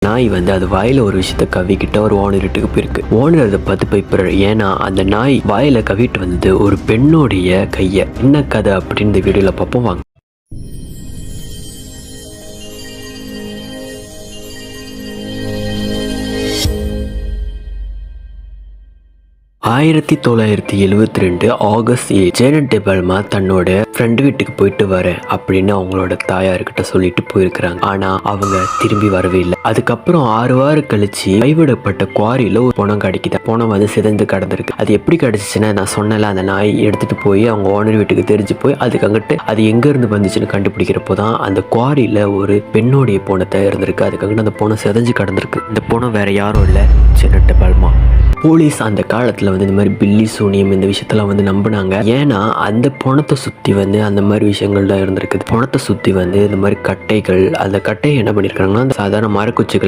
நாய் வந்து அது வாயில ஒரு விஷயத்த கவிக்கிட்ட ஒரு ஓனர் வீட்டுக்கு போயிருக்கு. ஓனர் அதை பார்த்து பயப்படுறாரு. ஏன்னா அந்த நாய் வாயில கவிட்டு வந்து ஒரு பெண்ணோடைய கைய. என்ன கதை அப்படின்னு இந்த வீடியோல பார்ப்போம் வாங்க. 1972 ஆகஸ்ட் 8 ஜேனட் டி பால்மா தன்னோட ஃப்ரெண்டு வீட்டுக்கு போயிட்டு வரேன் அப்படின்னு அவங்களோட தாயார்கிட்ட சொல்லிட்டு போயிருக்கிறாங்க. ஆனா அவங்க திரும்பி வரவே இல்லை. அதுக்கப்புறம் 6 வாரம் கழிச்சு கைவிடப்பட்ட குவாரியில ஒரு பணம் கிடைக்குது. பணம் வந்து சிதைந்து கடந்திருக்கு. அது எப்படி கிடைச்சிச்சுன்னா, நான் சொன்னல அந்த நாய் எடுத்துட்டு போய் அவங்க ஓனர் வீட்டுக்கு தெரிஞ்சு போய் அதுக்கு அங்கிட்டு அது எங்க இருந்து வந்துச்சுன்னு கண்டுபிடிக்கிறப்போ தான் அந்த குவாரியில ஒரு பெண்ணோடைய பணத்தை இருந்திருக்கு. அதுக்கு அந்த பணம் சிதைஞ்சு கடந்திருக்கு. இந்த பணம் வேற யாரும் இல்லை, ஜேனட் டி பால்மா. போலீஸ் அந்த காலத்தில் வந்து இந்த மாதிரி பில்லி சூனியம் இந்த விஷயத்தெல்லாம் வந்து நம்பினாங்க. ஏன்னா அந்த பணத்தை சுற்றி வந்து அந்த மாதிரி விஷயங்கள் தான் இருந்திருக்குது. பணத்தை சுற்றி வந்து இந்த மாதிரி கட்டைகள், அந்த கட்டையை என்ன பண்ணியிருக்காங்கன்னா அந்த சாதாரண மரக்குச்சிகள்